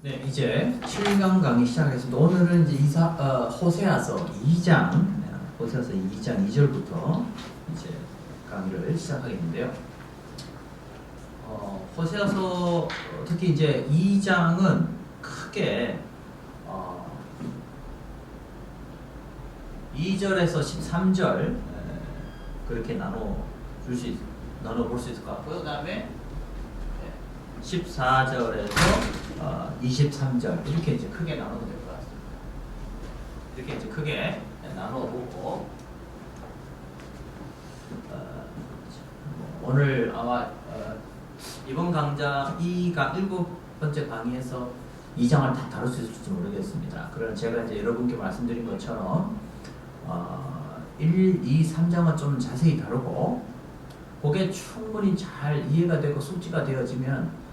네, 이제 7강 강의 시작했습니다. 오늘은 이제 호세아서 2장, 호세아서 2장 2절부터 이제 강의를 시작하겠는데요. 호세아서 특히 이제 2장은 크게 2절에서 13절 그렇게 나눠볼 수 있을 것 같고요. 그 다음에 14절에서 23절 이렇게 이제 크게 나눠도 될 것 같습니다. 이렇게 이제 크게 나눠보고 오늘 아마 이번 강좌 7번째 강의에서 2장을 다 다룰 수 있을지 모르겠습니다. 그러나 제가 이제 여러분께 말씀드린 것처럼 1, 2, 3장은 좀 자세히 다루고 그게 충분히 잘 이해가 되고 숙지가 되어지면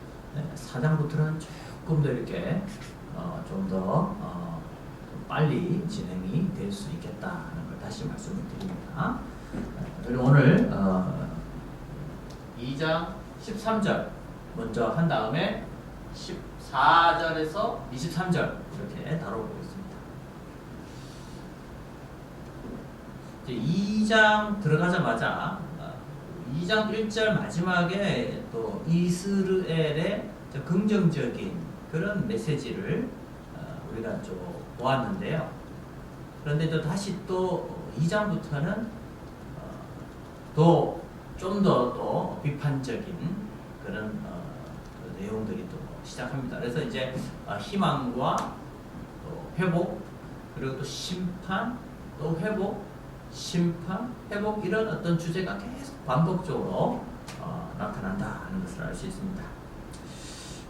4장부터는 조금 더 이렇게 좀 더 빨리 진행이 될 수 있겠다는 걸 다시 말씀을 드립니다. 그리고 오늘 2장 13절 먼저 한 다음에 14절에서 23절 이렇게 다뤄보겠습니다. 이제 2장 들어가자마자 2장 1절 마지막에 또 이스라엘의 긍정적인 그런 메시지를 우리가 좀 보았는데요. 그런데 또 다시 또 2장부터는 좀 더 또 비판적인 그런 내용들이 또 시작합니다. 그래서 이제 희망과 또 회복, 그리고 또 심판, 또 회복, 심판, 회복 이런 어떤 주제가 계속 반복적으로 나타난다는 것을 알 수 있습니다.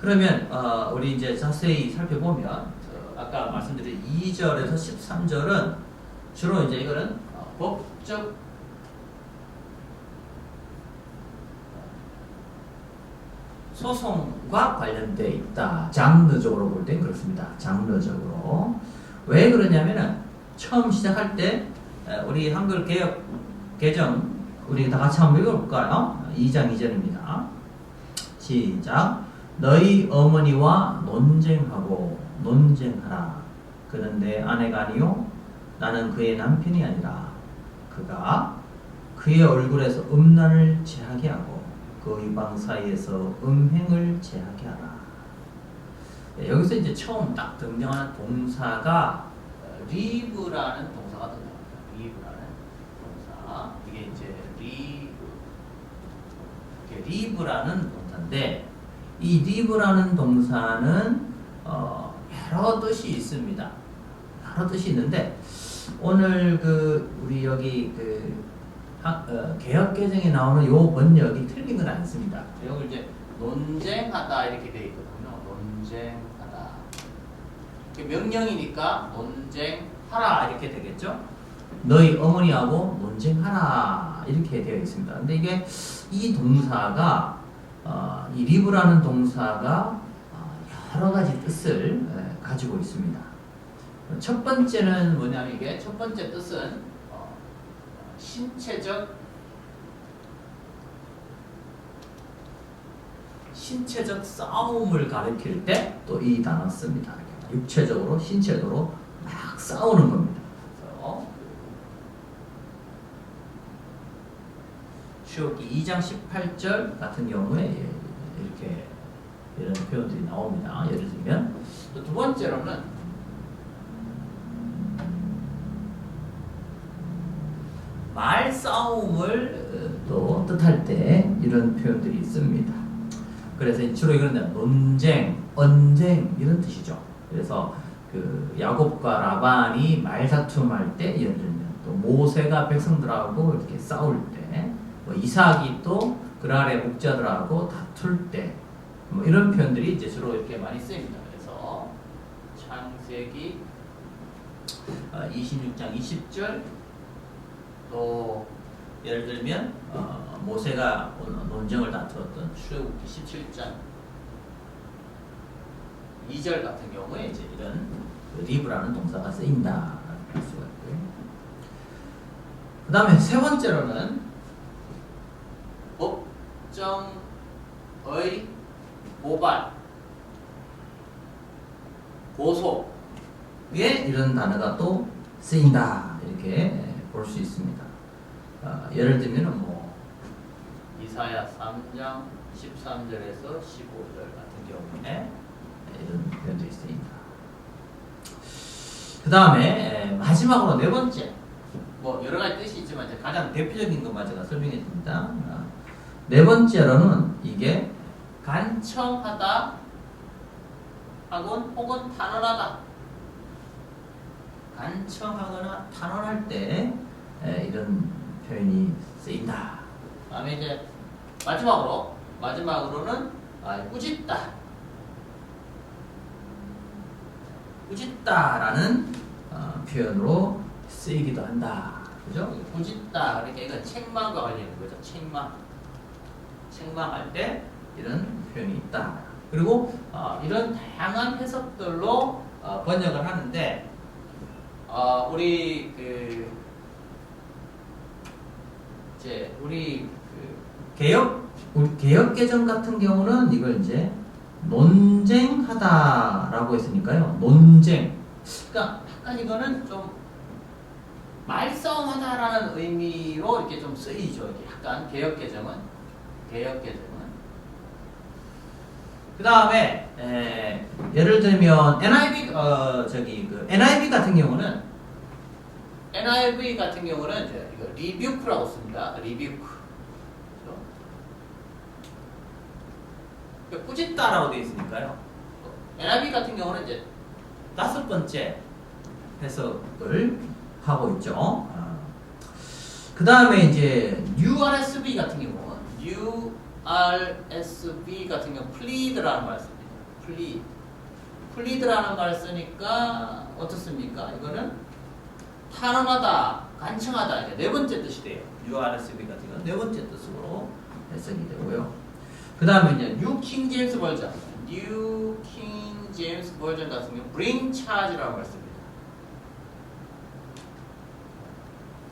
그러면 우리 이제 자세히 살펴보면 아까 말씀드린 2절에서 13절은 주로 이제 이거는 법적 소송과 관련되어 있다. 장르적으로 볼 땐 그렇습니다. 장르적으로. 왜 그러냐면은 처음 시작할 때 우리 한글 개역 개정 우리 다 같이 한번 읽어볼까요? 2장 2절입니다. 시작. 너희 어머니와 논쟁하라. 그는 내 아내가 아니요 나는 그의 남편이 아니라 그가 그의 얼굴에서 음란을 제하게 하고 그 이방 사이에서 음행을 제하게 하라. 여기서 이제 처음 딱 등장하는 동사가 리브라는 동사가 등장합니다. 리브라는 동사. 이게 이제 리브라는 동사인데 이 리브라는 동사는 여러 뜻이 있습니다. 여러 뜻이 있는데 오늘 우리 여기 개역 개정에 나오는 요 번역이 틀린 건 않습니다. 여기 이제 논쟁하다 이렇게 되어 있거든요. 논쟁하다. 명령이니까 논쟁하라 이렇게 되겠죠. 너희 어머니하고 논쟁하라 이렇게 되어 있습니다. 근데 이게 이 동사가 이 리브라는 동사가 여러 가지 뜻을 가지고 있습니다. 첫 번째는 뭐냐면 이게 첫 번째 뜻은 신체적 싸움을 가리킬 때 또 이 단어 씁니다. 육체적으로 신체적으로 막 싸우는 겁니다. 그래서 출애굽기 2장 18절 같은 경우에 이렇게 이런 표현들이 나옵니다. 예를 들면 또 두 번째로는 말싸움을 또 뜻할 때 이런 표현들이 있습니다. 그래서 주로 이런 논쟁, 언쟁 이런 뜻이죠. 그래서 야곱과 라반이 말다툼할 때 예를 들면 또 모세가 백성들하고 이렇게 싸울 때 뭐 이삭이 또 그랄의 목자들하고 다툴 때 뭐 이런 표현들이 이제 주로 이렇게 많이 쓰입니다. 그래서 창세기 26장 20절 또 예를 들면 모세가 논쟁을 다투었던 출애굽기 17장 2절 같은 경우에 이제 이런 리브라는 동사가 쓰인다라는 할 수가 있고요. 그 다음에 세 번째로는 법정의 모발 고소에 이런 단어가 또 쓰인다 이렇게 볼 수 있습니다. 예를 들면은 뭐 이사야 3장 13절에서 15절 같은 경우에 이런 표현들이 쓰인다. 그 다음에 마지막으로 네 번째, 뭐 여러 가지 뜻이 있지만 가장 대표적인 것만 제가 설명해 줍니다. 네 번째로는 이게 간청하다 혹은 탄원하다. 간청하거나 탄원할 때 이런 표현이 쓰인다. 다음에 이제 마지막으로는 꾸짖다라는 표현으로 쓰이기도 한다. 그죠? 꾸짖다. 그러니까 이건 책망과 관련된 거죠. 책망할 때 이런 표현이 있다. 그리고 이런 다양한 해석들로 번역을 하는데 우리 개역 개정 같은 경우는 이걸 이제 논쟁하다라고 했으니까요. 논쟁. 그러니까 약간 이거는 좀 말싸움하다라는 의미로 이렇게 좀 쓰이죠. 이렇게 약간 개역 개정은. 그 다음에 예를 들면 NIV 같은 경우는 이제 이거 리뷰크라고 씁니다. 리뷰크. 꾸짖다라고 되어 있으니까요. NIV 같은 경우는 이제 5번째 해석을 하고 있죠. 그 다음에 이제 URSV 같은 경우 plead라는 말 씁니다. plead라는 말 쓰니까 어떻습니까? 이거는 탄원하다, 간청하다 이제 네 번째 뜻이 돼요. URSV 같은 경우는 네 번째 뜻으로 해석이 되고요. 그 다음에 이제 New King James Version 같은 경우 bring charge라고 말 씁니다.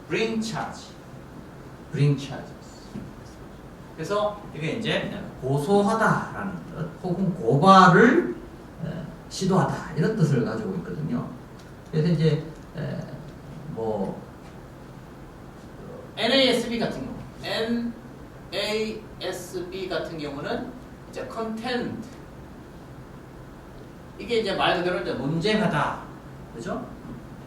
bring charges. 그래서 이게 이제 고소하다라는 뜻, 혹은 고발을 시도하다 이런 뜻을 가지고 있거든요. 그래서 이제 NASB 같은 경우, NASB 같은 경우는 이제 contend 이게 이제 말 그대로 이제 논쟁하다, 그죠?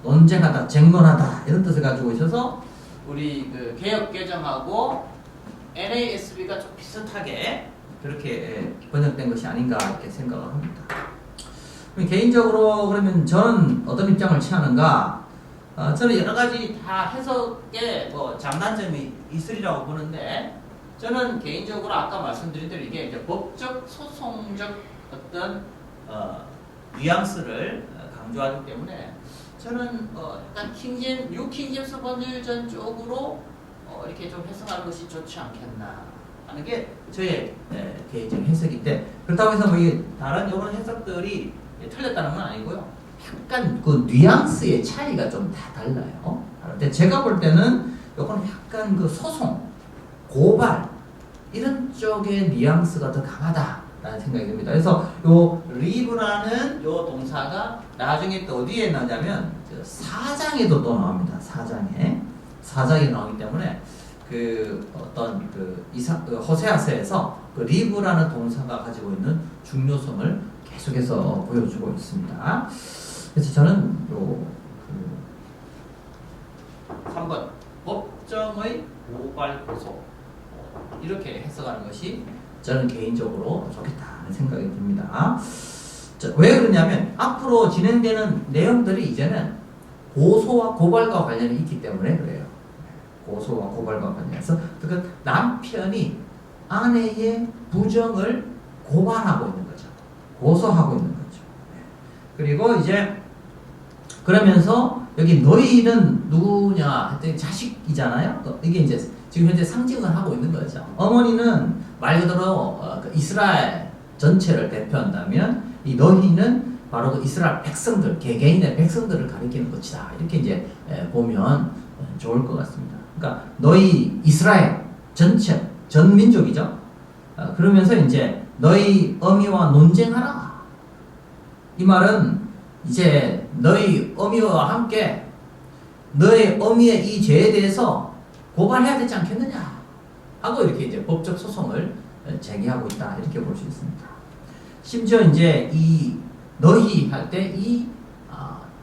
논쟁하다, 쟁론하다 이런 뜻을 가지고 있어서 우리 그 개역 개정하고 NASB가 좀 비슷하게 그렇게 번역된 것이 아닌가 이렇게 생각을 합니다. 개인적으로 그러면 저는 어떤 입장을 취하는가? 저는 여러 가지 다 해석에 장단점이 있으리라고 보는데 저는 개인적으로 아까 말씀드린 대로 이게 이제 법적 소송적 어떤 뉘앙스를 강조하기 때문에 저는 약간 뉴 킹제임스 버전 쪽으로 이렇게 좀 해석하는 것이 좋지 않겠나 하는 게 저의 개인적인 해석인데 그렇다고 해서 이 다른 이런 해석들이 틀렸다는 건 아니고요. 약간 그 뉘앙스의 차이가 좀 다 달라요. 근데 제가 볼 때는 이건 약간 그 소송, 고발 이런 쪽의 뉘앙스가 더 강하다라는 생각이 듭니다. 그래서 요 리브라는 요 동사가 나중에 또 어디에 나오냐면 4장에도 또 나옵니다. 4장에 나오기 때문에 호세아서에서 그 리브라는 동사가 가지고 있는 중요성을 계속해서 보여주고 있습니다. 그래서 저는 3번 법정의 고발 고소 이렇게 해석하는 것이 저는 개인적으로 좋겠다는 생각이 듭니다. 왜 그러냐면 앞으로 진행되는 내용들이 이제는 고소와 고발과 관련이 있기 때문에 그래요. 고소와 고발과 관련해서 그러니까 남편이 아내의 부정을 고발하고 있는 거죠. 고소하고 있는 거죠. 그리고 이제 그러면서 여기 너희는 누구냐 했더니 자식이잖아요. 이게 이제 지금 현재 상징을 하고 있는 거죠. 어머니는 말 그대로 이스라엘 전체를 대표한다면 이 너희는 바로 그 이스라엘 백성들, 개개인의 백성들을 가리키는 것이다. 이렇게 이제 보면 좋을 것 같습니다. 그러니까 너희 이스라엘 전체, 전 민족이죠. 그러면서 이제 너희 어미와 논쟁하라. 이 말은 이제 너희 어미와 함께 너희 어미의 이 죄에 대해서 고발해야 되지 않겠느냐 하고 이렇게 이제 법적 소송을 제기하고 있다 이렇게 볼 수 있습니다. 심지어 이제 이 너희 할 때 이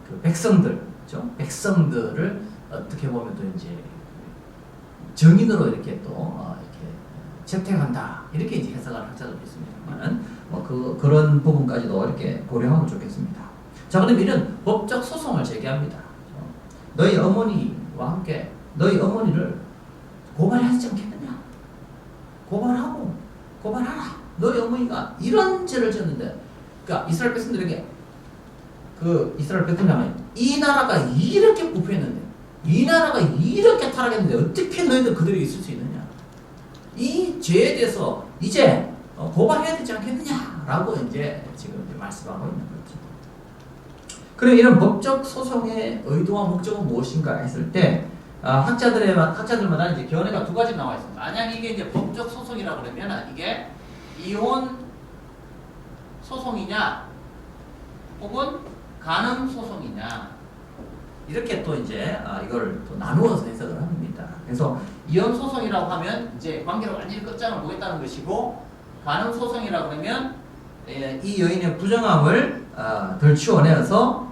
그 백성들, 그렇죠? 백성들을 어떻게 보면 또 이제 정인으로 이렇게 또 이렇게 채택한다 이렇게 이제 해석을 학자들이 있습니다만은 그런 부분까지도 이렇게 고려하면 좋겠습니다. 자, 그럼 이런 법적 소송을 제기합니다. 너희 어머니와 함께 너희 어머니를 고발하지 않겠느냐? 고발하라. 너희 어머니가 이런 죄를 졌는데, 그러니까 이스라엘 백성들에게 그 이스라엘 백성들은 이 나라가 이렇게 부패했는데, 이 나라가 이렇게 타락했는데 어떻게 너희들 그들이 있을 수 있느냐? 이 죄에 대해서 이제 고발해야 되지 않겠느냐라고 이제 지금 말씀하고 있는 거죠. 그럼 이런 법적 소송의 의도와 목적은 무엇인가 했을 때 학자들마다 이제 견해가 두 가지 나와 있습니다. 만약 이게 이제 법적 소송이라고 그러면 이게 이혼 소송이냐 혹은 간음 소송이냐 이렇게 또 이제 이걸 또 나누어서 해석을 합니다. 그래서 이혼 소송이라고 하면 이제 관계를 완전히 끝장을 보겠다는 것이고, 간음 소송이라고 그러면 이 여인의 부정함을 덜치워내서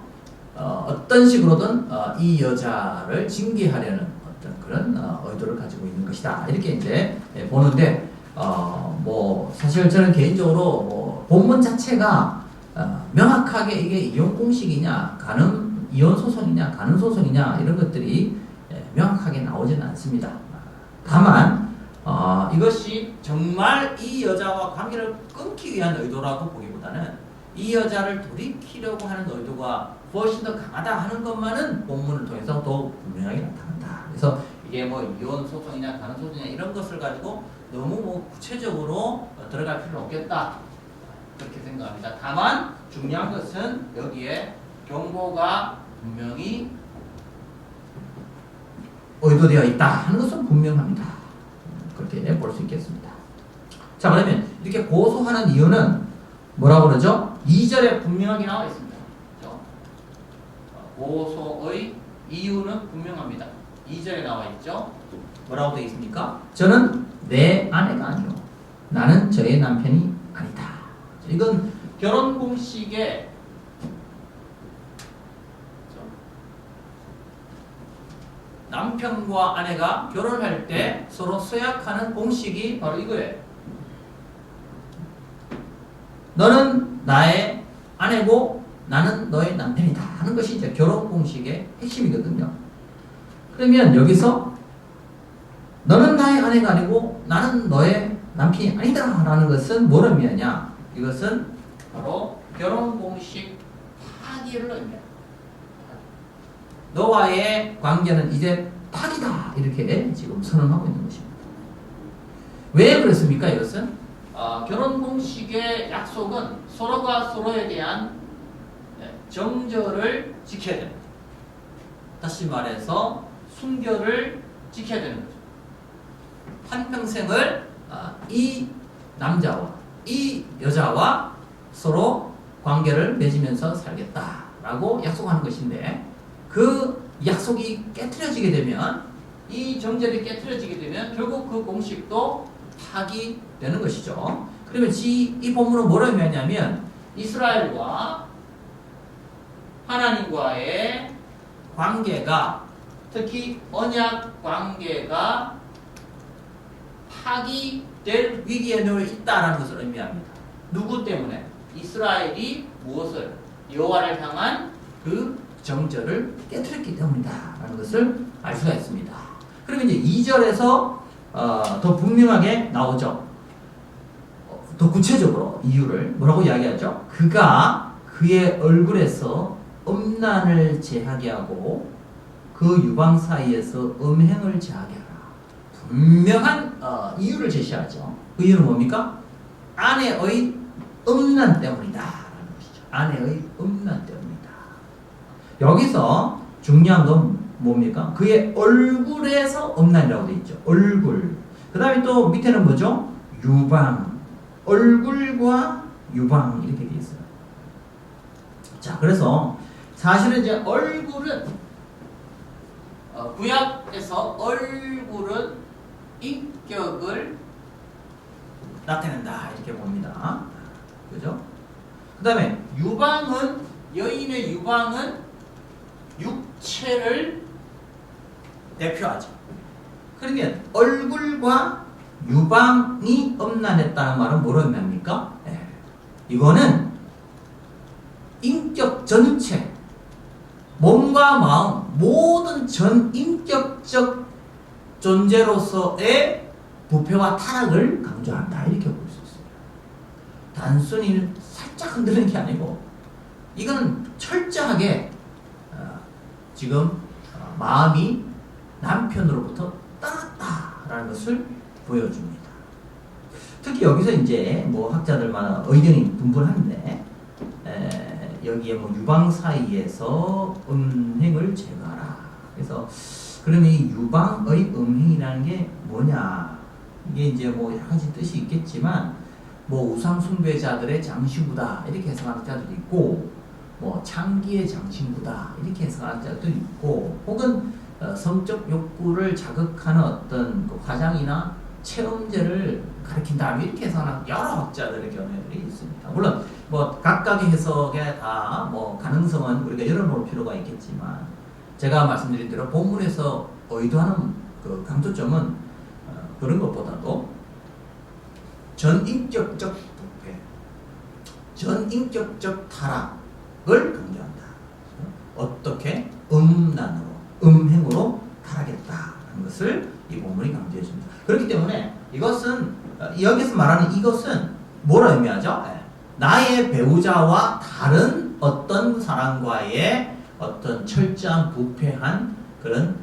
어떤 식으로든 이 여자를 징계하려는 어떤 그런 의도를 가지고 있는 것이다 이렇게 이제 보는데, 뭐 사실 저는 개인적으로 뭐 본문 자체가 명확하게 이게 이혼 공식이냐 이혼 소송이냐 간음 소송이냐 이런 것들이 명확하게 나오지는 않습니다. 다만 이것이 정말 이 여자와 관계를 끊기 위한 의도라고 보기보다는 이 여자를 돌이키려고 하는 의도가 훨씬 더 강하다 하는 것만은 본문을 통해서 더욱 분명하게 나타난다. 그래서 이게 뭐 이혼 소송이냐 간음 소송이냐 이런 것을 가지고 너무 뭐 구체적으로 들어갈 필요는 없겠다 그렇게 생각합니다. 다만 중요한 것은 여기에 경고가 분명히 의도되어 있다 하는 것은 분명합니다. 그렇게 볼 수 있겠습니다. 자, 그러면 이렇게 고소하는 이유는 뭐라고 그러죠? 2절에 분명하게 나와 있습니다. 그렇죠? 고소의 이유는 분명합니다. 2절에 나와 있죠? 뭐라고 되어 있습니까? 저는 내 아내가 아니요 나는 저의 남편이 아니다. 이건 결혼 공식에 남편과 아내가 결혼할 때 서로 서약하는 공식이 바로 이거예요. 너는 나의 아내고 나는 너의 남편이다 하는 것이 이제 결혼 공식의 핵심이거든요. 그러면 여기서 너는 나의 아내가 아니고 나는 너의 남편이 아니다 라는 것은 뭐를 의미하냐? 이것은 바로 결혼 공식 파기를 의미합니다. 너와의 관계는 이제 파기다 이렇게 지금 선언하고 있는 것입니다. 왜 그렇습니까? 이것은 결혼 공식의 약속은 서로가 서로에 대한 정절을 지켜야 됩니다. 다시 말해서 순결을 지켜야 되는 거죠. 한평생을 이 남자와 이 여자와 서로 관계를 맺으면서 살겠다라고 약속하는 것인데, 그 약속이 깨트려지게 되면, 이 정절이 깨트려지게 되면 결국 그 공식도 파기되는 것이죠. 그러면 이 본문은 뭐를 의미하냐면 이스라엘과 하나님과의 관계가, 특히 언약 관계가 파기될 위기에 놓여 있다는 것을 의미합니다. 누구 때문에? 이스라엘이 무엇을? 여호와를 향한 그 정절을 깨트렸기 때문이다라는 것을 알 수가 있습니다. 그러면 이제 2절에서 더 분명하게 나오죠. 더 구체적으로 이유를 뭐라고 이야기하죠? 그가 그의 얼굴에서 음란을 제하게 하고 그 유방 사이에서 음행을 제하게 하라. 분명한 이유를 제시하죠. 그 이유는 뭡니까? 아내의 음란 때문이다 라는 것이죠. 아내의 음란 때문이다. 여기서 중요한 건 뭡니까? 그의 얼굴에서 음란이라고 되어 있죠. 얼굴. 그 다음에 또 밑에는 뭐죠? 유방. 얼굴과 유방 이렇게 되어 있어요. 자, 그래서 사실은 이제 얼굴은 구약에서 얼굴은 인격을 나타낸다 이렇게 봅니다. 그죠? 그 다음에 유방은 여인의 유방은 육체를 대표하죠. 그러면 얼굴과 유방이 음란했다는 말은 뭐로 의미합니까? 이거는 인격 전체, 몸과 마음, 모든 전 인격적 존재로서의 부패와 타락을 강조한다 이렇게 볼 수 있습니다. 단순히 살짝 흔드는 게 아니고 이건 철저하게 지금 마음이 남편으로부터 떠났다라는 것을 보여줍니다. 특히 여기서 이제 뭐 학자들마다 의견이 분분한데 여기에 뭐 유방 사이에서 음행을 제거하라. 그래서 그러면 이 유방의 음행이라는 게 뭐냐? 이게 이제 뭐 여러 가지 뜻이 있겠지만 뭐 우상 숭배자들의 장신구다 이렇게 해석하는 자들도 있고 뭐 창기의 장신구다 이렇게 해석하는 자들도 있고 혹은 성적 욕구를 자극하는 어떤 그 화장이나 체험제를 가리킨다 이렇게 해석하는 여러 학자들의 견해들이 있습니다. 물론 뭐 각각의 해석에 다 뭐 가능성은 우리가 열어놓을 필요가 있겠지만 제가 말씀드린 대로 본문에서 의도하는 그 강조점은 그런 것보다도 전인격적 부패, 전인격적 타락을 강조한다. 어떻게 음란으로, 음행으로 타락했다는 것을 이 본문이 강조해 줍니다. 그렇기 때문에 이것은 여기서 말하는 이것은 뭐라 의미하죠? 나의 배우자와 다른 어떤 사람과의 어떤 철저한 부패한 그런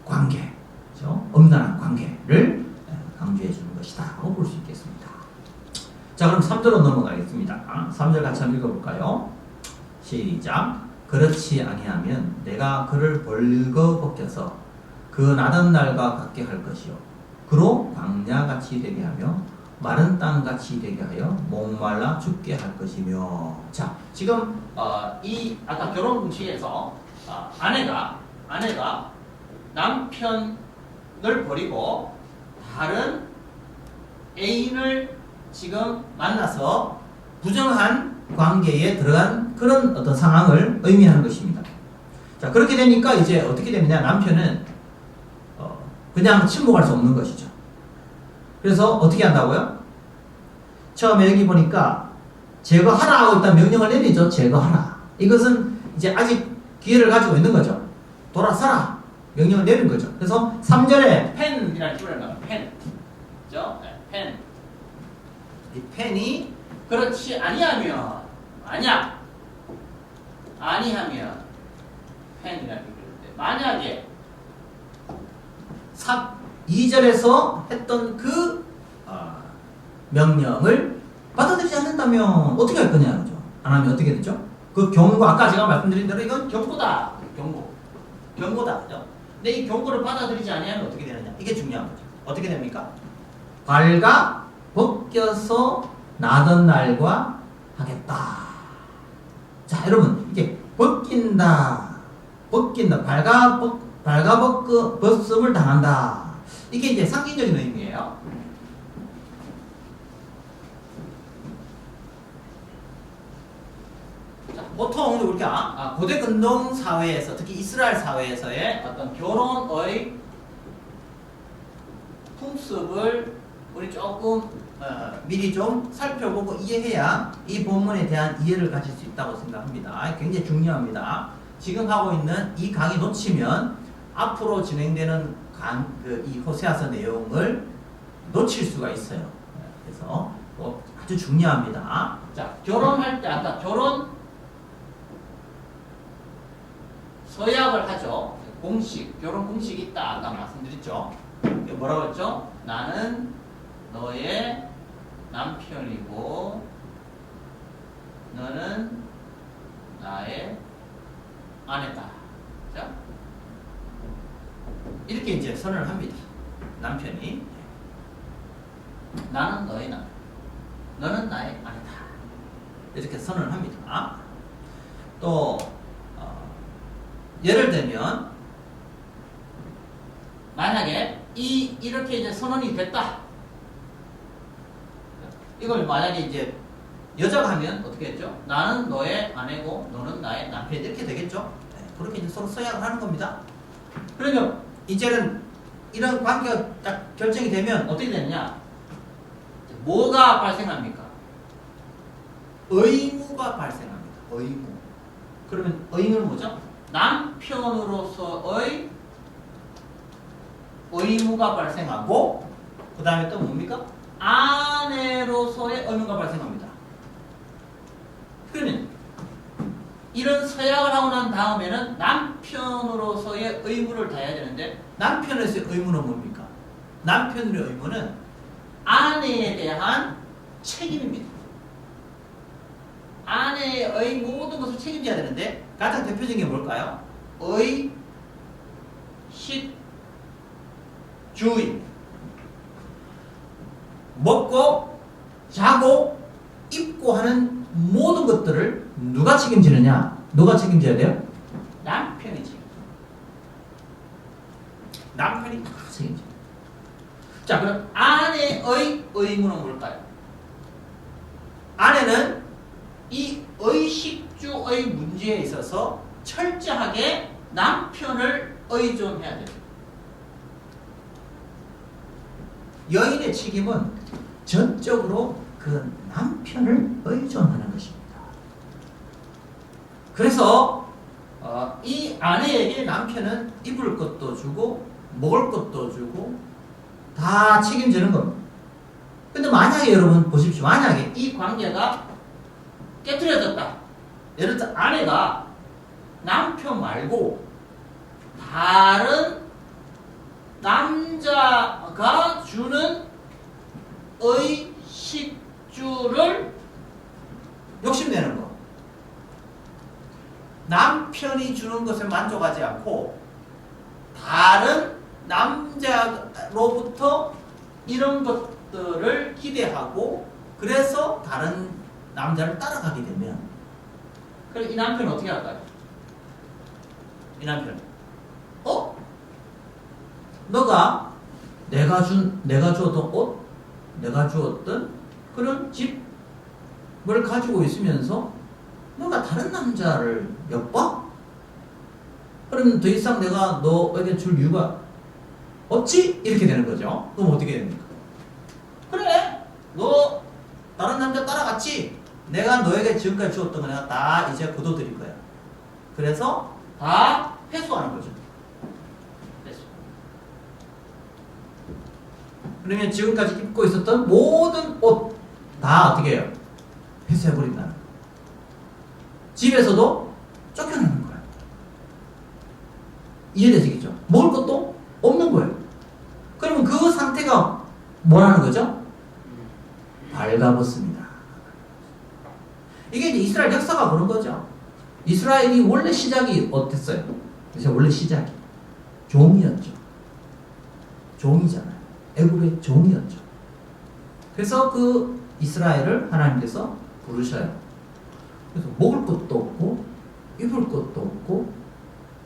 관계, 그렇죠? 음란한 관계를 강조해 주는 것이다라고 볼 수 있겠습니다. 자, 그럼 3절로 넘어가겠습니다. 3절 같이 한번 읽어볼까요? 시작. 그렇지 아니하면 내가 그를 벌거벗겨서 그 나던 날과 같게 할 것이요 그로 광야같이 되게 하며 마른 땅같이 되게 하여 목말라 죽게 할 것이며. 자, 지금 이 아까 결혼 공식에서 아내가 남편을 버리고 다른 애인을 지금 만나서 부정한 관계에 들어간 그런 어떤 상황을 의미하는 것입니다. 자, 그렇게 되니까 이제 어떻게 되느냐? 남편은 그냥 침묵할 수 없는 것이죠. 그래서 어떻게 한다고요? 처음에 여기 보니까 제거하라 하고 일단 명령을 내리죠. 제거하라. 이것은 이제 아직 기회를 가지고 있는 거죠. 돌아서라. 명령을 내린 거죠. 그래서 3절에 펜이라는 줄을 나와요. 펜. 그죠? 펜. 이 펜이 그렇지 아니하면 아니하면 펜이라는 줄인데 만약에 2절에서 했던 그 명령을 받아들이지 않는다면 어떻게 할 거냐 그죠? 안 하면 어떻게 되죠? 그 경고, 아까 제가 말씀드린 대로 이건 경고다. 경고다. 그죠? 근데 이 경고를 받아들이지 않으면 어떻게 되느냐? 이게 중요한 거죠. 어떻게 됩니까? 발가 벗겨서 나던 날과 하겠다. 자, 여러분, 이게 벗긴다, 벗음을 당한다. 이게 이제 상징적인 의미예요. 자, 보통 우리가 고대 근동 사회에서, 특히 이스라엘 사회에서의 어떤 결혼의 풍습을 우리 조금 미리 좀 살펴보고 이해해야 이 본문에 대한 이해를 가질 수 있다고 생각합니다. 굉장히 중요합니다. 지금 하고 있는 이 강의 놓치면 앞으로 진행되는 이 호세아서 내용을 놓칠 수가 있어요. 그래서 아주 중요합니다. 자, 결혼할 때 아까 결혼 서약을 하죠. 결혼 공식이 있다 아까 말씀드렸죠. 뭐라고 했죠? 나는 너의 남편이고 너는 나의 아내다. 자, 이렇게 이제 선언을 합니다. 남편이 나는 너의 남편, 너는 나의 아내다. 이렇게 선언을 합니다. 또 예를 들면 만약에 이렇게 이제 선언이 됐다. 이걸 만약에 이제 여자가 하면 어떻게 했죠? 나는 너의 아내고 너는 나의 남편이 이렇게 되겠죠? 네, 그렇게 이제 서로 서약을 하는 겁니다. 그러면 이제는 이런 관계가 딱 결정이 되면 어떻게 되느냐? 뭐가 발생합니까? 의무가 발생합니다. 의무. 그러면 의무는 뭐죠? 남편으로서의 의무가 발생하고 그 다음에 또 뭡니까? 아내로서의 의무가 발생합니다. 그러면 이런 서약을 하고 난 다음에는 남편으로서의 의무를 다해야 되는데 남편으로서의 의무는 뭡니까? 남편의 의무는 아내에 대한 책임입니다. 아내의 모든 것을 책임져야 되는데 가장 대표적인 게 뭘까요? 의식주의. 먹고 자고 입고 하는 모든 것들을 누가 책임지느냐? 누가 책임져야 돼요? 남편이 책임져요. 남편이 다 책임져요. 자, 그럼 아내의 의무는 뭘까요? 아내는 이 의식주의 문제에 있어서 철저하게 남편을 의존해야 됩니다. 여인의 책임은 전적으로 그 남편을 의존하는 것입니다. 그래서 이 아내에게 남편은 입을 것도 주고 먹을 것도 주고 다 책임지는 겁니다. 근데 만약에 여러분 보십시오. 만약에 이 관계가 깨트려졌다. 예를 들어 아내가 남편 말고 다른 남자가 주는 의식주를 욕심내는 거. 남편이 주는 것에 만족하지 않고 다른 남자로부터 이런 것들을 기대하고 그래서 다른 남자를 따라가게 되면 그럼 이 남편은 어떻게 할까요? 이 남편 너가 내가 주었던 옷, 내가 주었던 그런 집을 가지고 있으면서 너가 다른 남자를 엿봐? 그러면 더 이상 내가 너에게 줄 이유가 없지? 이렇게 되는 거죠. 그럼 어떻게 됩니까? 그래, 너 다른 남자 따라갔지? 내가 너에게 지금까지 주었던 거 내가 다 이제 거둬들일 거야. 그래서 다 회수하는 거죠. 회수. 그러면 지금까지 입고 있었던 모든 옷 다 어떻게 해요? 회수해버린다는 거예요. 집에서도 쫓겨나는 거예요. 이해되시겠죠? 먹을 것도 없는 거예요. 그러면 그 상태가 뭐라는 거죠? 발가벗습니다. 이게 이제 이스라엘 역사가 그런 거죠. 이스라엘이 원래 시작이 어땠어요? 그래서 원래 시작이 종이었죠. 종이잖아요. 애굽의 종이었죠. 그래서 그 이스라엘을 하나님께서 부르셔요. 그래서 먹을 것도 없고 입을 것도 없고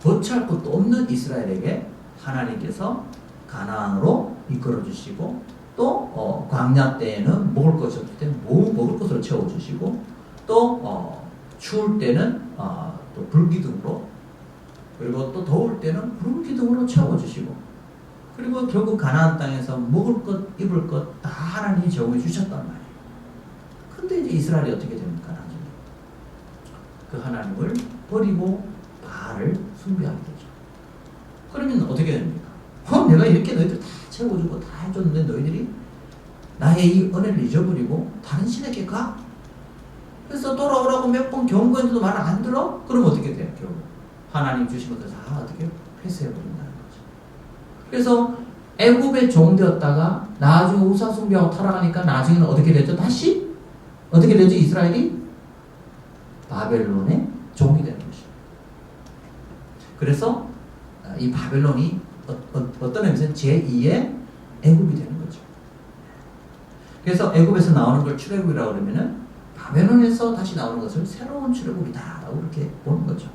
거처할 것도 없는 이스라엘에게 하나님께서 가나안으로 이끌어 주시고 또 광야 때에는 먹을 것이 없을 때는 먹을 것으로 채워 주시고 또 추울 때는 또 불기둥으로 그리고 또 더울 때는 불기둥으로 채워 주시고 그리고 결국 가나안 땅에서 먹을 것 입을 것 다 하나님이 제공해 주셨단 말이에요. 근데 이제 이스라엘이 어떻게 됩니까? 나중에 그 하나님을 버리고 바알을 숭배하게 되죠. 그러면 어떻게 됩니까? 내가 이렇게 너희들 다 채워주고 다 해줬는데 너희들이 나의 이 은혜를 잊어버리고 다른 신에게 가? 그래서 돌아오라고 몇 번 경고했는데도 말을 안 들어? 그럼 어떻게 돼요? 결국 하나님 주신 것들 다 어떻게 폐쇄해버린다는 거죠. 그래서 애굽의 종 되었다가 나중에 우상 숭배하고 타락하니까 나중에는 어떻게 되죠? 다시 어떻게 되죠? 이스라엘이 바벨론의 종이 되는 것이죠. 그래서 이 바벨론이 어떤 의미에서는 제2의 애굽이 되는 거죠. 그래서 애굽에서 나오는 걸 출애굽이라고 그러면은 바벨론에서 다시 나오는 것을 새로운 출애굽이다라고 있다고 이렇게 보는 거죠.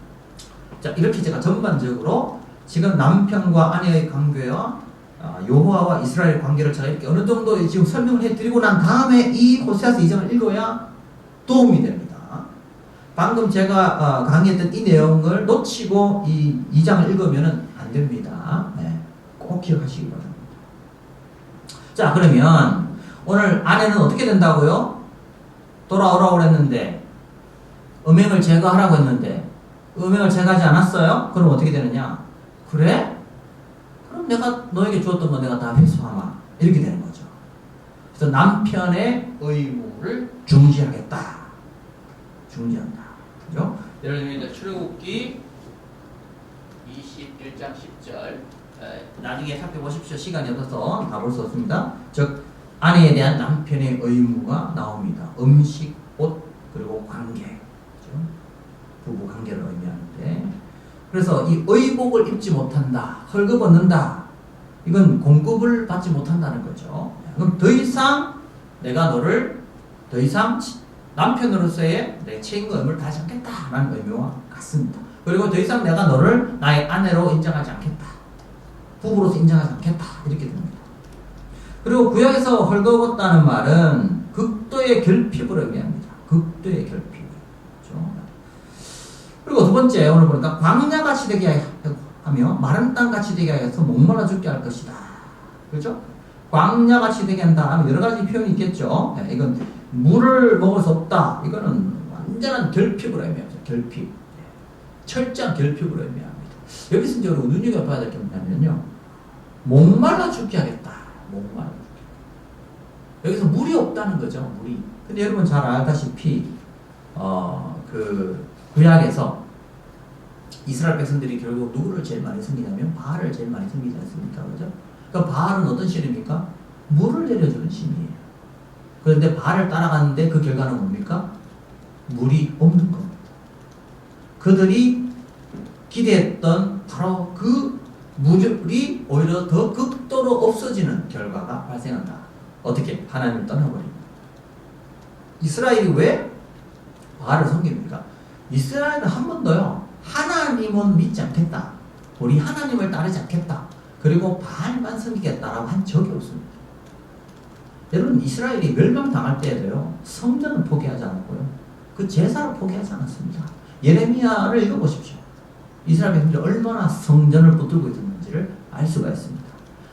자, 이렇게 제가 전반적으로 지금 남편과 아내의 관계와 여호와와 이스라엘 관계를 제가 이렇게 어느 정도 지금 설명을 해드리고 난 다음에 이 호세아서 2장을 읽어야 도움이 됩니다. 방금 제가 강의했던 이 내용을 놓치고 이 2장을 읽으면 안 됩니다. 네, 꼭 기억하시기 바랍니다. 자, 그러면 오늘 아내는 어떻게 된다고요? 돌아오라고 그랬는데 음행을 제거하라고 했는데 음행을 제거하지 않았어요? 그럼 어떻게 되느냐? 그래? 그럼 내가 너에게 주었던 거 내가 다 회수하마. 이렇게 되는 거죠. 그래서 남편의 의무를 중지하겠다. 중지한다. 그죠? 예를 들면 출애굽기 21장 10절 나중에 살펴보십시오. 시간이 없어서 다 볼 수 없습니다. 즉 아내에 대한 남편의 의무가 나옵니다. 음식, 옷, 그리고 관계. 그죠? 부부 관계를 의미하는데 그래서 이 의복을 입지 못한다. 헐겁벗는다. 이건 공급을 받지 못한다는 거죠. 그럼 더 이상 내가 너를 더 이상 남편으로서의 내 책임과 의무를 다하지 않겠다라는 의미와 같습니다. 그리고 더 이상 내가 너를 나의 아내로 인정하지 않겠다. 부부로서 인정하지 않겠다. 이렇게 됩니다. 그리고 구약에서 헐거웠다는 말은 극도의 결핍을 의미합니다. 극도의 결핍. 그렇죠? 그리고 두 번째 오늘 보니까 광야같이 되게 하며 마른 땅같이 되게 하여서 목말라 죽게 할 것이다. 그렇죠? 광야같이 되게 한다 하면 여러 가지 표현이 있겠죠. 이건 물을 먹을 수 없다. 이거는 완전한 결핍을 의미합니다. 결핍. 철저한 결핍을 의미합니다. 여기서 이제 우리가 눈여겨봐야 될 게 뭐냐면요. 목말라 죽게 하겠다. 목말라 죽게. 여기서 물이 없다는 거죠. 물이. 근데 여러분 잘 알다시피 그 구약에서 이스라엘 백성들이 결국 누구를 제일 많이 섬기냐면 바알을 제일 많이 섬기지 않습니까? 그죠? 그러니까 바알은 어떤 신입니까? 물을 내려주는 신이에요. 그런데 바알을 따라가는데 그 결과는 뭡니까? 물이 없는 겁니다. 그들이 기대했던 바로 그 물이 오히려 더 극도로 없어지는 결과가 발생한다. 어떻게? 하나님을 떠나버립니다. 이스라엘이 왜 바알을 섬깁니까? 이스라엘은 한 번도요, 하나님은 믿지 않겠다. 우리 하나님을 따르지 않겠다. 그리고 바알만 섬기겠다라고 한 적이 없습니다. 여러분, 이스라엘이 멸망당할 때에도요, 성전을 포기하지 않았고요, 그 제사를 포기하지 않았습니다. 예레미야를 읽어보십시오. 이스라엘 백성들이 얼마나 성전을 붙들고 있었는지를 알 수가 있습니다.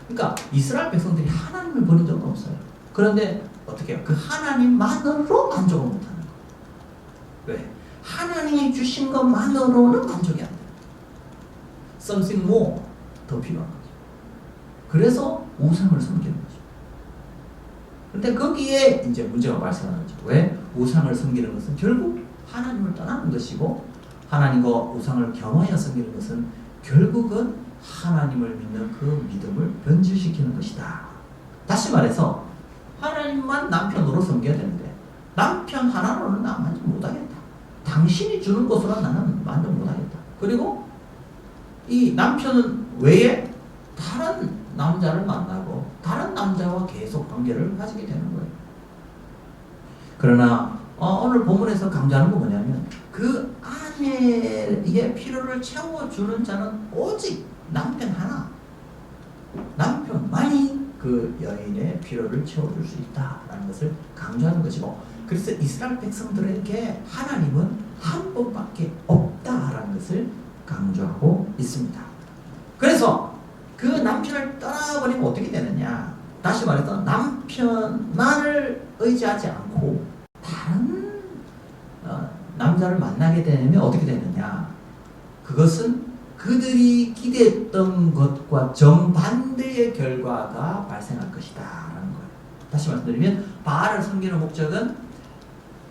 그러니까 이스라엘 백성들이 하나님을 버린 적은 없어요. 그런데 어떻게 해요? 그 하나님만으로 만족을 못하는 거예요. 왜? 하나님이 주신 것만으로는 만족이 안 돼요. Something more 더 필요한 거죠. 그래서 우상을 섬기는 거죠. 근데 거기에 이제 문제가 발생하는 거죠. 왜? 우상을 섬기는 것은 결국 하나님을 떠나는 것이고, 하나님과 우상을 겸하여 섬기는 것은 결국은 하나님을 믿는 그 믿음을 변질시키는 것이다. 다시 말해서 하나님만 남편으로 섬겨야 되는데 남편 하나로는 나 만족 못하겠다. 당신이 주는 것으로 나는 만족 못하겠다. 그리고 이 남편은 외에 다른 남자를 만나고 다른 남자와 계속 관계를 가지게 되는 거예요. 그러나 오늘 본문에서 강조하는 건 뭐냐면 그 아내의 필요를 채워주는 자는 오직 남편 하나. 남편만이 그 여인의 필요를 채워줄 수 있다라는 것을 강조하는 것이고, 그래서 이스라엘 백성들에게 하나님은 한 번밖에 없다라는 것을 강조하고 있습니다. 그래서 그 남편을 떠나버리면 어떻게 되느냐? 다시 말해서 남편만을 의지하지 않고 다른 남자를 만나게 되면 어떻게 되느냐? 그것은 그들이 기대했던 것과 정반대의 결과가 발생할 것이다 라는 거예요. 다시 말씀드리면 바알을 섬기는 목적은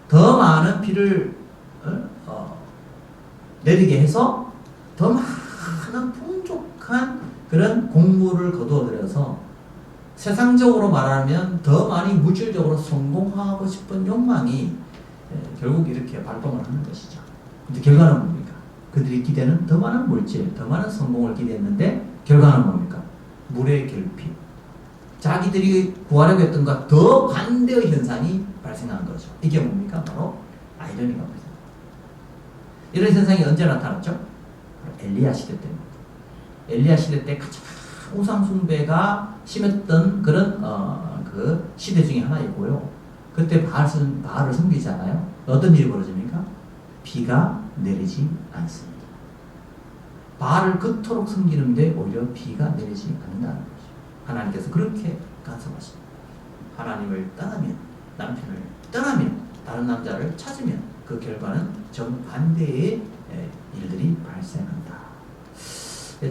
더 많은 비를 내리게 해서 더 많은 풍족한 그런 곡물을 거두어들여서 세상적으로 말하면 더 많이 물질적으로 성공하고 싶은 욕망이 결국 이렇게 발동을 하는 것이죠. 근데 결과는 뭡니까? 그들이 기대는 더 많은 물질, 더 많은 성공을 기대했는데 결과는 뭡니까? 물의 결핍. 자기들이 구하려고 했던 것과 더 반대의 현상이 발생한 거죠. 이게 뭡니까? 바로 아이러니가 발생합니다. 이런 현상이 언제 나타났죠? 엘리야 시대 때입니다. 엘리야 시대 때 가장 우상 숭배가 심했던 그런 그 시대 중에 하나이고요. 그때 바알을 섬기잖아요. 어떤 일이 벌어집니까? 비가 내리지 않습니다. 바알을 그토록 섬기는데 오히려 비가 내리지 않는다는 거죠. 하나님께서 그렇게 간섭하십니다. 하나님을 떠나면, 남편을 떠나면, 다른 남자를 찾으면 그 결과는 정반대의 일들이 발생한다.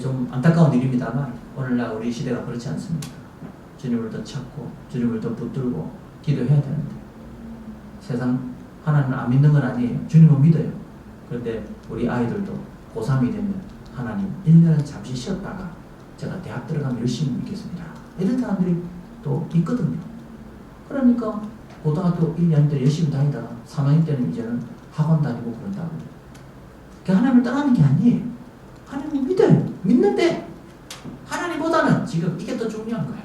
좀 안타까운 일입니다만 오늘날 우리 시대가 그렇지 않습니다. 주님을 더 찾고 주님을 더 붙들고 기도해야 되는데 세상 하나님을 안 믿는 건 아니에요. 주님은 믿어요. 그런데 우리 아이들도 고3이 되면 하나님 1년은 잠시 쉬었다가 제가 대학 들어가면 열심히 믿겠습니다. 이런 사람들이 또 있거든요. 그러니까 고등학교 1년 때 열심히 다니다가 3학년 때는 이제는 학원 다니고 그런다고. 하나님을 떠나는 게 아니에요. 하나님을 믿어요. 믿는데 하나님보다는 지금 이게 더 중요한 거예요.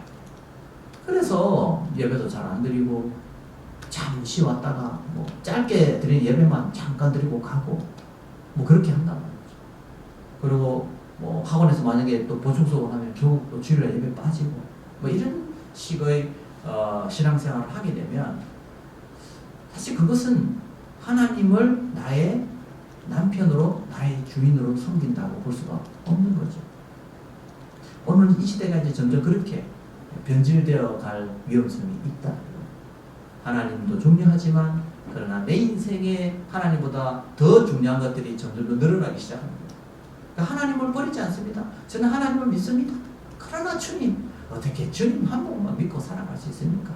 그래서 예배도 잘 안 드리고 잠시 왔다가 뭐 짧게 드린 예배만 잠깐 드리고 가고 뭐 그렇게 한단 말이죠. 그리고 뭐 학원에서 만약에 또 보충 수업을 하면 겨우 또 주일날 예배 빠지고 뭐 이런 식의 신앙생활을 하게 되면 사실 그것은 하나님을 나의 남편으로 나의 주인으로 섬긴다고 볼 수가 없는 거죠. 오늘 이 시대가 이제 점점 그렇게 변질되어 갈 위험성이 있다. 하나님도 중요하지만 그러나 내 인생에 하나님보다 더 중요한 것들이 점점 더 늘어나기 시작합니다. 그러니까 하나님을 버리지 않습니다. 저는 하나님을 믿습니다. 그러나 주님, 어떻게 주님 한 분만 믿고 살아갈 수 있습니까?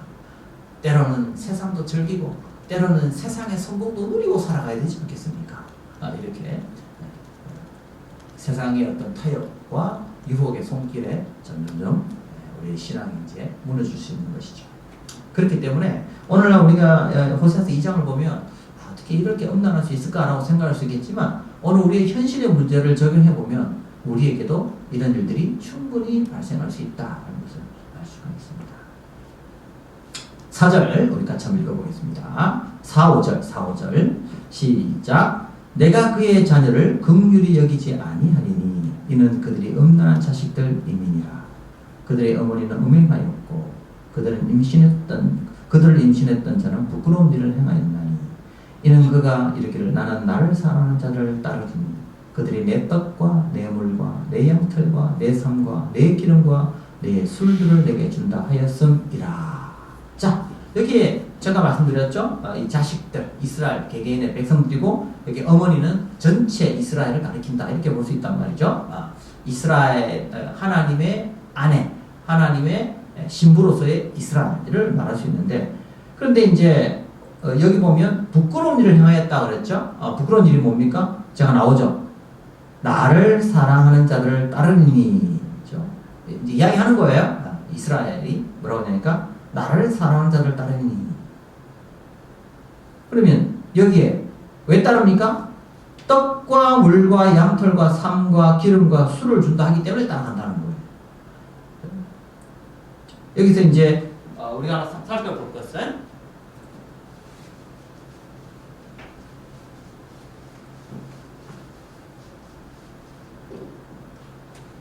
때로는 세상도 즐기고 때로는 세상의 성공도 누리고 살아가야 되지 않겠습니까? 이렇게 세상의 어떤 타협과 유혹의 손길에 점점 우리 신앙이 이제 무너질 수 있는 것이죠. 그렇기 때문에 오늘날 우리가 호세아서 2장을 보면 어떻게 이렇게 엄난할 수 있을까라고 생각할 수 있겠지만 오늘 우리의 현실의 문제를 적용해 보면 우리에게도 이런 일들이 충분히 발생할 수 있다는 것을 알 수가 있습니다. 4절 우리 같이 한번 읽어보겠습니다. 4, 5절 시작. 내가 그의 자녀를 긍휼히 여기지 아니하리니 이는 그들이 음란한 자식들임이니라. 그들의 어머니는 음행하였고 그들을 임신했던 자는 부끄러운 일을 행하였나니 이는 그가 이르기를 나는 나를 사랑하는 자를 따르리니 그들이 내 떡과 내 물과 내 양털과 내 삶과 내 기름과 내 술들을 내게 준다 하였음이라. 자, 여기에 제가 말씀드렸죠. 이 자식들, 이스라엘 개개인의 백성들이고 여기 어머니는 전체 이스라엘을 가리킨다 이렇게 볼 수 있단 말이죠. 이스라엘 하나님의 아내, 하나님의 신부로서의 이스라엘을 말할 수 있는데 그런데 이제 여기 보면 부끄러운 일을 행하였다 그랬죠. 부끄러운 일이 뭡니까? 제가 나오죠. 나를 사랑하는 자들을 따르니 이제 이야기하는 거예요. 이스라엘이 뭐라고 하냐니까 나를 사랑하는 자들을 따르니. 그러면 여기에 왜 따릅니까? 떡과 물과 양털과 삶과 기름과 술을 준다 하기 때문에 따라간다는 거예요. 여기서 이제 우리가 하나 살펴볼 것은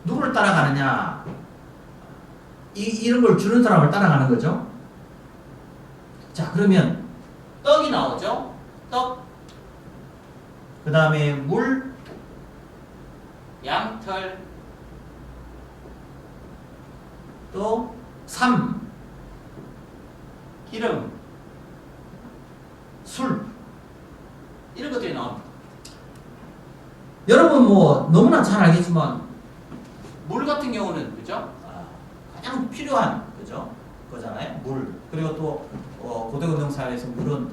누구를 따라가느냐? 이런 걸 주는 사람을 따라가는 거죠. 자, 그러면 떡이 나오죠. 떡. 그 다음에 물, 양털, 또 삶, 기름, 술 이런 것들이 나옵니다. 여러분 뭐 너무나 잘 알겠지만 물 같은 경우는 그죠? 가장 필요한 그죠? 거잖아요. 물. 그리고 또 고대근동 사회에서 물은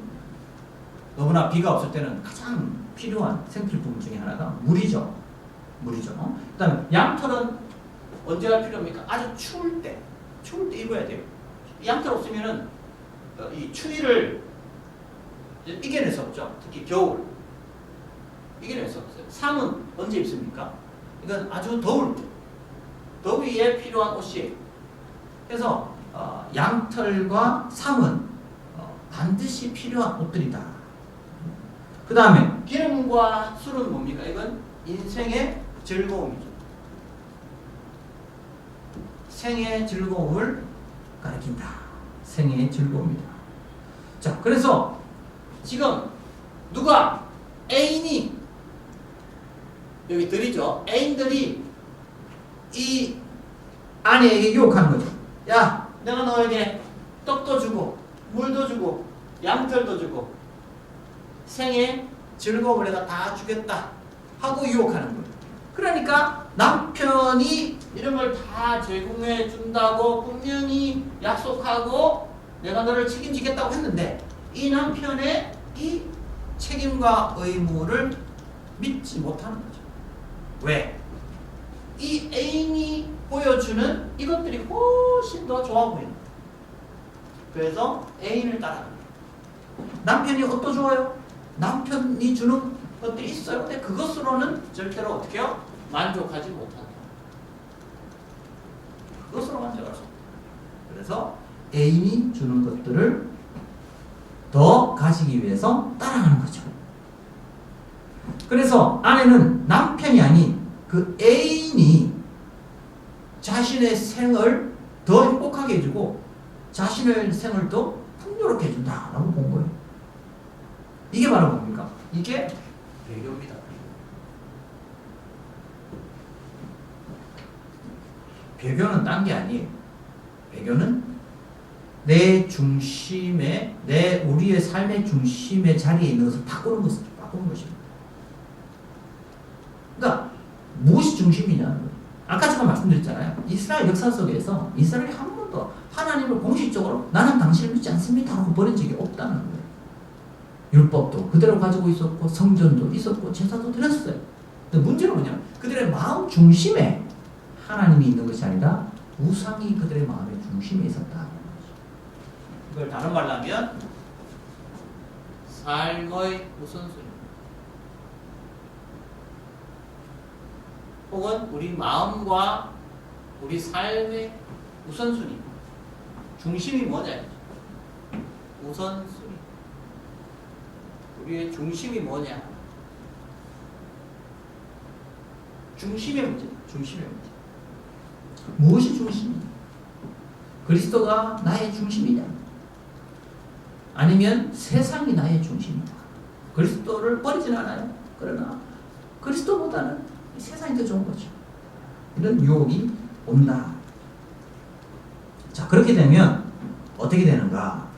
너무나 비가 없을 때는 가장 필요한 생필품 중에 하나가 물이죠. 물이죠. 그다음에 양털은 언제 할 필요입니까? 아주 추울 때 입어야 돼요. 양털 없으면은 이 추위를 이겨낼 수 없죠. 특히 겨울 이겨낼 수 없어요. 삶은 언제 입습니까? 이건 아주 더울 때 더위에 필요한 옷이에요. 그래서 양털과 삶은 반드시 필요한 옷들이다. 그 다음에 기름과 술은 뭡니까? 이건 인생의 즐거움이죠. 생의 즐거움을 가리킨다. 생의 즐거움이다. 자, 그래서 지금 누가 애인이 여기 들이죠. 애인들이 이 아내에게 유혹하는 거죠. 야, 내가 너에게 떡도 주고 물도 주고 양털도 주고 생의 즐거움을 내가 다 주겠다 하고 유혹하는 거예요. 그러니까 남편이 이런 걸 다 제공해 준다고 분명히 약속하고 내가 너를 책임지겠다고 했는데 이 남편의 이 책임과 의무를 믿지 못하는 거죠. 왜? 이 애인이 보여주는 이것들이 훨씬 더 좋아 보이는 거예요. 그래서 애인을 따라갑니다. 남편이 어떠 좋아요? 남편이 주는 것들이 있어요. 근데 그것으로는 절대로 어떻게 해요? 만족하지 못한다. 그것으로 만족할 수 없다. 그래서 애인이 주는 것들을 더 가지기 위해서 따라가는 거죠. 그래서 아내는 남편이 아닌 그 애인이 자신의 생을 더 행복하게 해주고 자신의 생을 더 풍요롭게 해준다라고 본 거예요. 이게 바로 뭡니까? 이게 배교입니다. 배교는 딴 게 아니에요. 배교는 내 중심에, 우리의 삶의 중심의 자리에 있는 것을 바꾸는 것입니다. 그러니까 무엇이 중심이냐는 거예요. 아까 제가 말씀드렸잖아요. 이스라엘 역사 속에서 이스라엘이 한 번도 하나님을 공식적으로 나는 당신을 믿지 않습니다 하고 버린 적이 없다는 거예요. 율법도 그대로 가지고 있었고 성전도 있었고 제사도 드렸어요. 근데 문제는 뭐냐면 그들의 마음 중심에 하나님이 있는 것이 아니라 우상이 그들의 마음의 중심에 있었다. 이걸 다른 말로 하면 삶의 우선순위 혹은 우리 마음과 우리 삶의 우선순위 중심이 뭐냐? 우선순위 우리의 중심이 뭐냐? 중심의 문제. 무엇이 중심이냐? 그리스도가 나의 중심이냐? 아니면 세상이 나의 중심이냐? 그리스도를 버리진 않아요. 그러나 그리스도보다는 세상이 더 좋은 거죠. 이런 유혹이 온다. 자, 그렇게 되면 어떻게 되는가?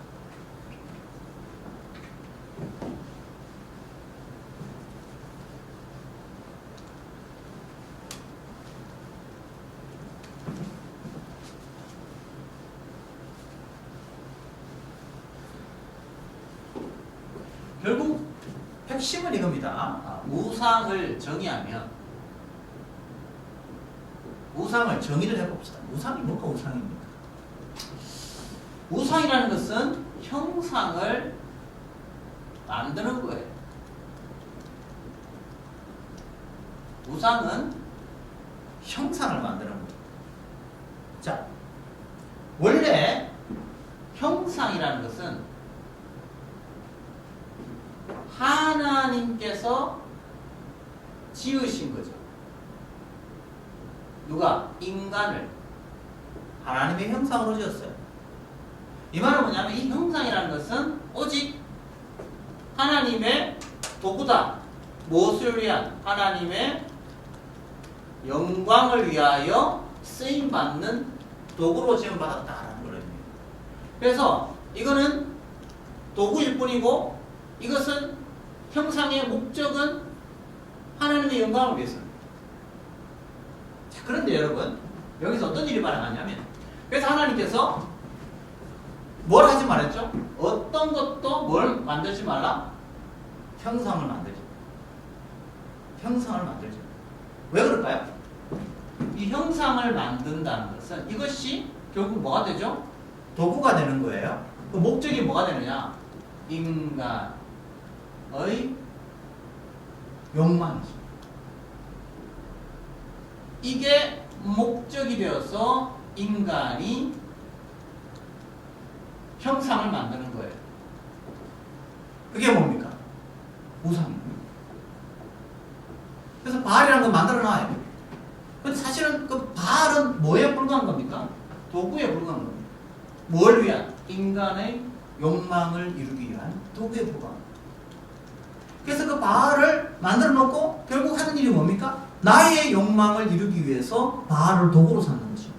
결국 핵심은 이겁니다. 우상을 정의하면 우상을 정의를 해봅시다. 우상이 뭐가 우상입니까? 우상이라는 것은 형상을 만드는 거예요. 우상은 형상을 만드는 거예요. 자, 원래 형상이라는 것은 하나님께서 지으신 거죠. 누가? 인간을 하나님의 형상으로 지었어요. 이 말은 뭐냐면 이 형상이라는 것은 오직 하나님의 도구다. 무엇을 위한? 하나님의 영광을 위하여 쓰임받는 도구로 지음받았다라는 거예요. 그래서 이거는 도구일 뿐이고 이것은 형상의 목적은 하나님의 영광을 위해서입니다. 자, 그런데 여러분 여기서 어떤 일이 발생하냐면 그래서 하나님께서 뭘 하지 말았죠? 어떤 것도 뭘 만들지 말라? 형상을 만들지. 형상을 만들지. 왜 그럴까요? 이 형상을 만든다는 것은 이것이 결국 뭐가 되죠? 도구가 되는 거예요. 그 목적이 뭐가 되느냐? 인간의 욕망이죠. 이게 목적이 되어서 인간이 형상을 만드는 거예요. 그게 뭡니까? 우상입니다. 그래서 바알이라는 걸 만들어 놔요. 근데 사실은 그 바알은 뭐에 불과한 겁니까? 도구에 불과한 겁니다. 뭘 위한? 인간의 욕망을 이루기 위한 도구에 불과한 겁니다. 그래서 그 바알을 만들어 놓고 결국 하는 일이 뭡니까? 나의 욕망을 이루기 위해서 바알을 도구로 삼는 거죠.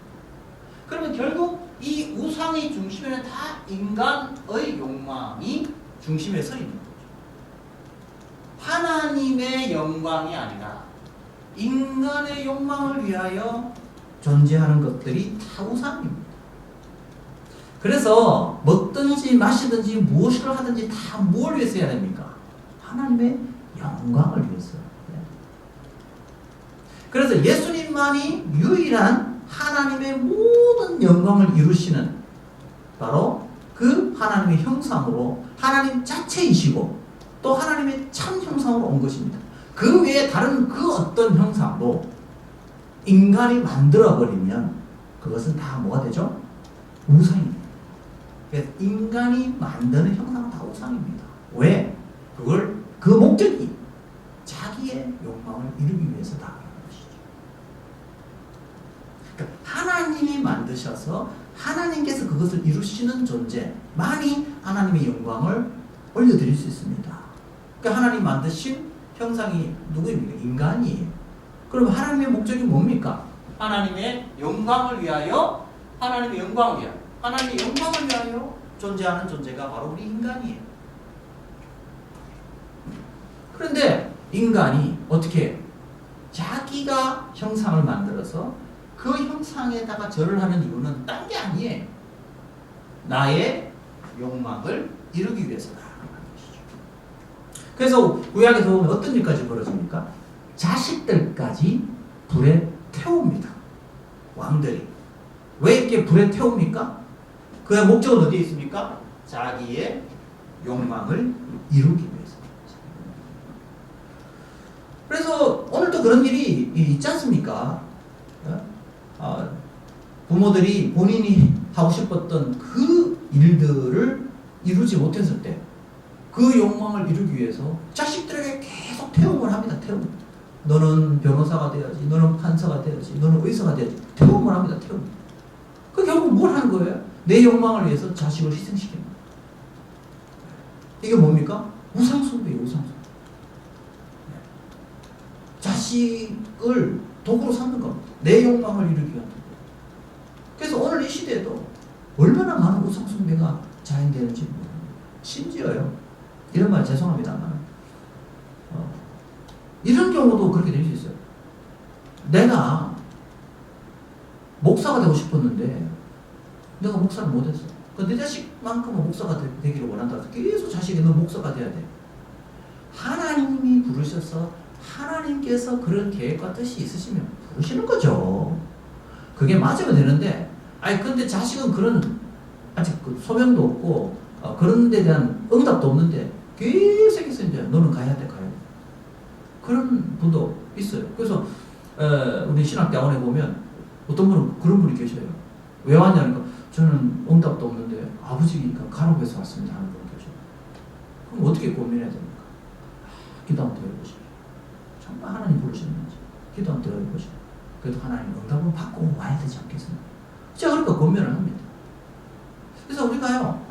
그러면 결국 이 우상의 중심에는 다 인간의 욕망이 중심에 서 있는 거죠. 하나님의 영광이 아니라 인간의 욕망을 위하여 존재하는 것들이 다 우상입니다. 그래서 먹든지 마시든지 무엇을 하든지 다 뭘 위해서 해야 됩니까? 하나님의 영광을 위해서. 그래서 예수님만이 유일한 하나님의 모든 영광을 이루시는 바로 그 하나님의 형상으로 하나님 자체이시고 또 하나님의 참 형상으로 온 것입니다. 그 외에 다른 그 어떤 형상도 인간이 만들어버리면 그것은 다 뭐가 되죠? 우상입니다. 그래서 인간이 만드는 형상은 다 우상입니다. 왜? 그 목적이 자기의 욕망을 이루기 위해서다. 그러니까 하나님이 만드셔서 하나님께서 그것을 이루시는 존재만이 하나님의 영광을 올려드릴 수 있습니다. 그러니까 하나님 만드신 형상이 누구입니까? 인간이에요. 그럼 하나님의 목적이 뭡니까? 하나님의 영광을 위하여, 하나님의 영광을 위하여, 하나님의 영광을 위하여 존재하는 존재가 바로 우리 인간이에요. 그런데 인간이 어떻게 자기가 형상을 만들어서 그 형상에다가 절을 하는 이유는 딴 게 아니에요. 나의 욕망을 이루기 위해서다. 그래서 구약에서 보면 어떤 일까지 벌어집니까? 자식들까지 불에 태웁니다. 왕들이. 왜 이렇게 불에 태웁니까? 그의 목적은 어디에 있습니까? 자기의 욕망을 이루기 위해서. 그래서 오늘도 그런 일이 있지 않습니까? 부모들이 본인이 하고 싶었던 그 일들을 이루지 못했을 때 그 욕망을 이루기 위해서 자식들에게 계속 태움을 합니다. 태움. 너는 변호사가 돼야지, 너는 판사가 돼야지, 너는 의사가 돼야지. 태움을 합니다. 태움. 그 결국 뭘 하는 거예요? 내 욕망을 위해서 자식을 희생시키는 거예요. 이게 뭡니까? 우상숭배예요. 우상숭배. 자식을 도구로 삼는 겁니다. 내 욕망을 이루기 위한 도구. 그래서 오늘 이 시대에도 얼마나 많은 우상숭배가 자행되는지 모릅니다. 심지어요. 이런 말 죄송합니다만 이런 경우도 그렇게 될 수 있어요. 내가 목사가 되고 싶었는데 내가 목사를 못했어. 내 자식만큼은 목사가 되기를 원한다. 계속 자식이 너 목사가 돼야 돼. 하나님이 부르셔서 하나님께서 그런 계획과 뜻이 있으시면 부르시는 거죠. 그게 맞으면 되는데, 근데 자식은 그런 아직 그 소명도 없고 그런 데 대한 응답도 없는데 계속 이제 너는 가야 돼. 그런 분도 있어요. 그래서 우리 신학대학원에 보면 어떤 분은 그런 분이 계셔요. 왜 왔냐니까 저는 응답도 없는데 아버지가 가라고 해서 왔습니다 하는 분이 계셔요. 그럼 어떻게 고민해야 됩니까? 기도 한번 드려보시죠. 정말 하나님 부르셨는지 기도 한번 드려보시죠. 그래도 하나님 응답은 받고 와야 되지 않겠습니까? 제가 그러니까 고민을 합니다. 그래서 우리가요,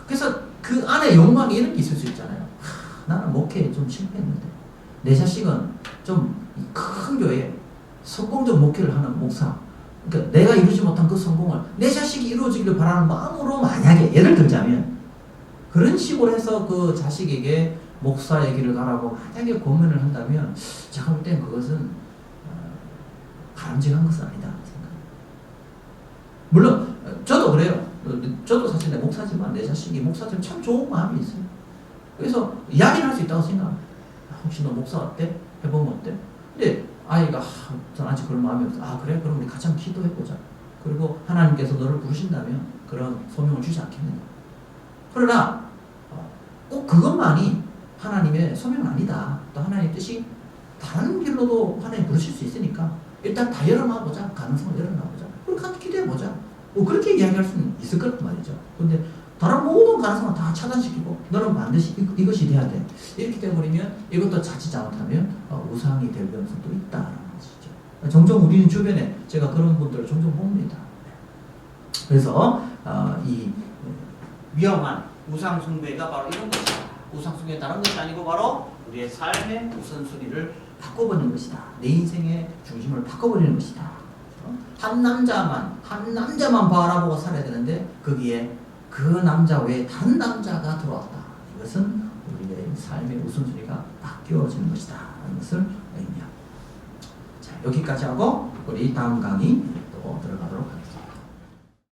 그래서 그 안에 욕망이 이런 게 있을 수 있잖아요. 나는 목회에 좀 실패했는데 내 자식은 좀 큰 교회에 성공적 목회를 하는 목사, 그러니까 내가 이루지 못한 그 성공을 내 자식이 이루어지기를 바라는 마음으로, 만약에 예를 들자면 그런 식으로 해서 그 자식에게 목사에게를 가라고 만약에 고민을 한다면 제가 볼 땐 그것은 바람직한 것은 아니다 생각합니다. 물론 저도 그래요. 저도 사실 내 목사지만 내 자식이 목사들은 참 좋은 마음이 있어요. 그래서 이야기를 할 수 있다고 생각합니다. 혹시 너 목사 어때? 해보면 어때? 근데 아이가 전 아직 그런 마음이 없어. 그래? 그럼 우리 같이 한번 기도해보자. 그리고 하나님께서 너를 부르신다면 그런 소명을 주지 않겠느냐. 그러나 꼭 그것만이 하나님의 소명은 아니다. 또 하나님의 뜻이 다른 길로도 하나님 부르실 수 있으니까 일단 다 열어놔보자. 가능성을 열어놔보자. 그리고 같이 기도해보자. 그렇게 이야기할 수는 있을 거란 말이죠. 근데 다른 모든 가능성을 다 차단시키고 너는 반드시 이것이 돼야 돼. 이렇게 돼버리면 이것도 자칫 잘못하면 우상이 될 위험성도 있다라는 것이죠. 종종 우리는 주변에 제가 그런 분들을 종종 봅니다. 그래서 이 위험한 우상 숭배가 바로 이런 것이다. 우상 숭배가 다른 것이 아니고 바로 우리의 삶의 우선순위를 바꿔버리는 것이다. 내 인생의 중심을 바꿔버리는 것이다. 한 남자만 바라보고 살아야 되는데 거기에 그 남자 외에 다른 남자가 들어왔다. 이것은 우리의 삶의 우선순위가 바뀌어지는 것이다. 라는 것을 의미합니다. 자, 여기까지 하고 우리 다음 강의 또 들어가도록 하겠습니다.